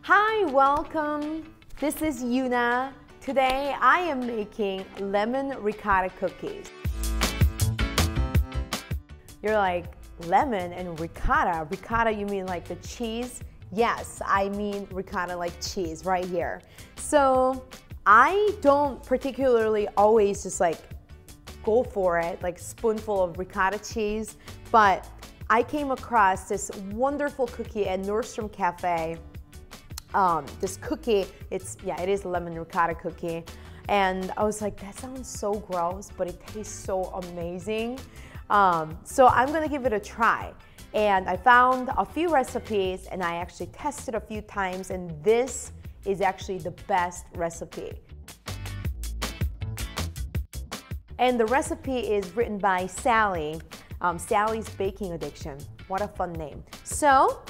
Hi, welcome. This is Yuna. Today I am making lemon ricotta cookies. You're like, lemon and ricotta? Ricotta, you mean like the cheese? Yes, I mean ricotta like cheese right here. So I don't particularly always just like go for it, like spoonful of ricotta cheese, but I came across this wonderful cookie at Nordstrom Cafe. This cookie, it is a lemon ricotta cookie. And I was like, that sounds so gross, but it tastes so amazing. So I'm gonna give it a try. And I found a few recipes and I actually tested a few times, and this is actually the best recipe. And the recipe is written by Sally, Sally's Baking Addiction. What a fun name. So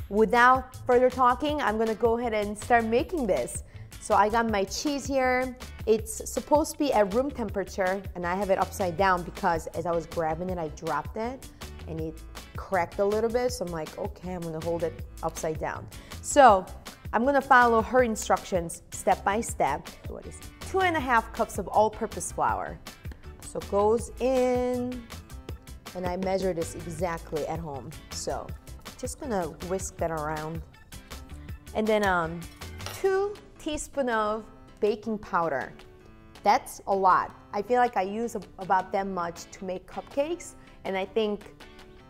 without further talking, I'm gonna go ahead and start making this. So I got my cheese here. It's supposed to be at room temperature, and I have it upside down because as I was grabbing it, I dropped it and it cracked a little bit. So I'm like, okay, I'm gonna hold it upside down. So I'm gonna follow her instructions step by step. What is it? 2.5 cups of all-purpose flour. So goes in, and I measure this exactly at home. So just gonna whisk that around. And then 2 teaspoons of baking powder. That's a lot. I feel like I use about that much to make cupcakes, and I think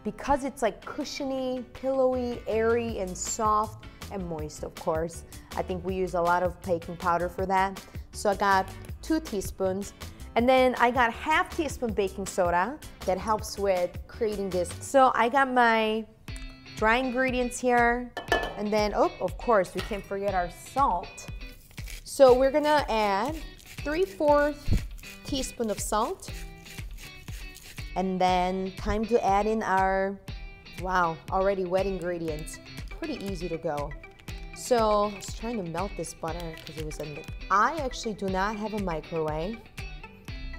because it's like cushiony, pillowy, airy, and soft, and moist, of course, I think we use a lot of baking powder for that. So I got 2 teaspoons. And then I got 1/2 teaspoon baking soda that helps with creating this. So I got my dry ingredients here. And then, oh, of course, we can't forget our salt. So we're gonna add 3/4 teaspoon of salt. And then time to add in our, wow, already wet ingredients. Pretty easy to go. So I was trying to melt this butter because it was in the, I actually do not have a microwave.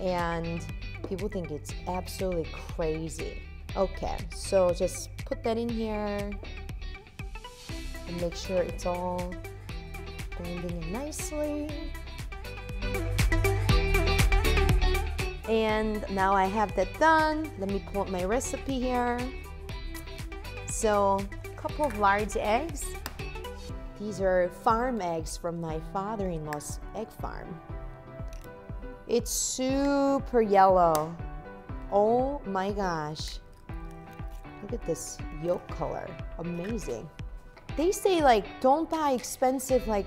And people think it's absolutely crazy. Okay, so just put that in here and make sure it's all blending in nicely. And now I have that done. Let me pull up my recipe here. So, a couple of large eggs. These are farm eggs from my father-in-law's egg farm. It's super yellow. Oh my gosh. Look at this yolk color. Amazing. They say like, don't buy expensive like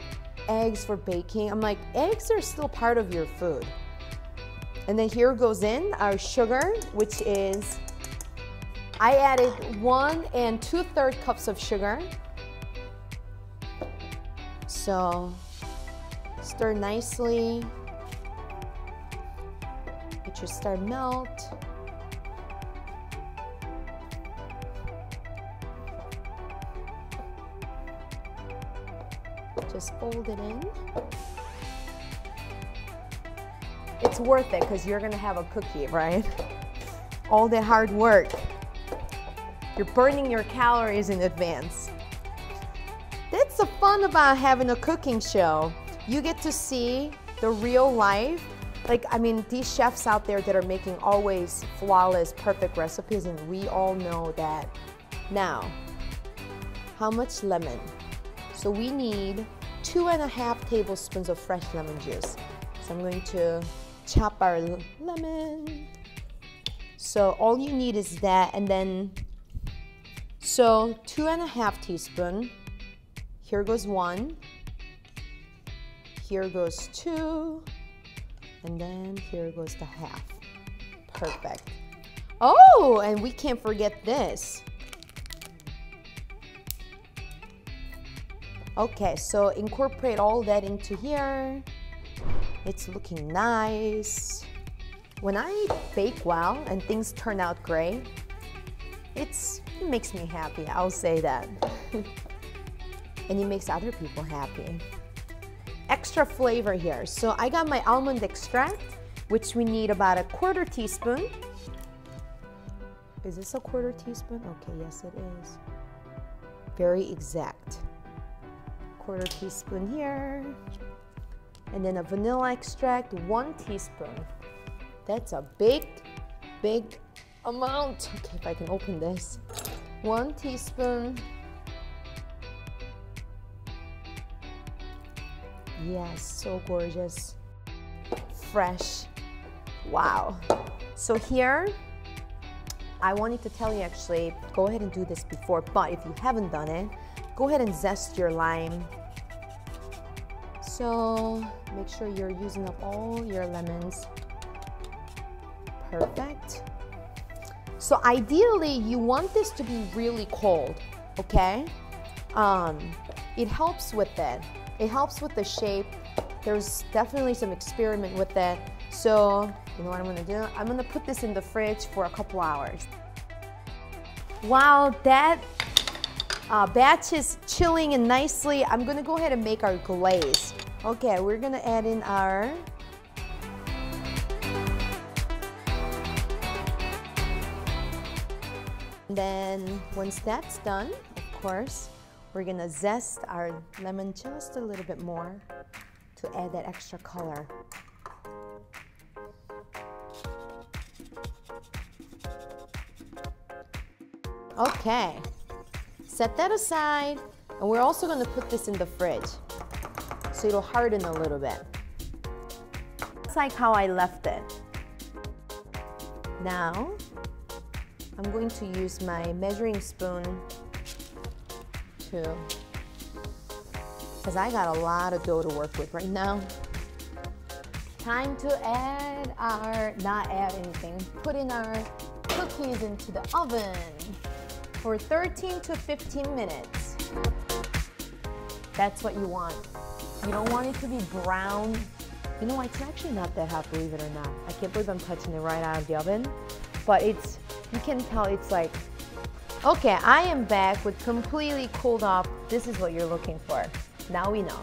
eggs for baking. I'm like, eggs are still part of your food. And then here goes in our sugar, which is, I added 1 2/3 cups of sugar. So stir nicely. It should start melt. Just fold it in. It's worth it because you're gonna have a cookie, right? All the hard work. You're burning your calories in advance. That's the fun about having a cooking show. You get to see the real life. Like, I mean, these chefs out there that are making always flawless, perfect recipes, and we all know that. Now, how much lemon? So we need 2.5 tablespoons of fresh lemon juice. So I'm going to chop our lemon. So all you need is that, and then, so 2.5 teaspoons. Here goes 1. Here goes 2. And then here goes the 1/2. Perfect. Oh, and we can't forget this. Okay, so incorporate all that into here. It's looking nice. When I bake well and things turn out great, it makes me happy, I'll say that. And it makes other people happy. Extra flavor here. So I got my almond extract, which we need about 1/4 teaspoon. Is this 1/4 teaspoon? Okay, yes it is. Very exact. 1/4 teaspoon here. And then a vanilla extract, 1 teaspoon. That's a big amount. Okay, if I can open this. 1 teaspoon. Yes, so gorgeous. Fresh. Wow. So here, I wanted to tell you actually, go ahead and do this before, but if you haven't done it, go ahead and zest your lime. So make sure you're using up all your lemons. Perfect. So ideally, you want this to be really cold, okay? It helps with it. It helps with the shape. There's definitely some experiment with it. So, you know what I'm gonna do? I'm gonna put this in the fridge for a couple hours. While that batch is chilling and nicely, I'm gonna go ahead and make our glaze. Okay, we're gonna add in our then once that's done, of course, we're gonna zest our lemon just a little bit more to add that extra color. Okay, set that aside, and we're also gonna put this in the fridge so it'll harden a little bit. It's like how I left it. Now, I'm going to use my measuring spoon because I got a lot of dough to work with right now. Time to add our, not add anything, put in our cookies into the oven for 13 to 15 minutes. That's what you want. You don't want it to be brown. You know, it's actually not that hot, believe it or not. I can't believe I'm touching it right out of the oven, but it's, you can tell it's like, okay, I am back with completely cooled off. This is what you're looking for. Now we know.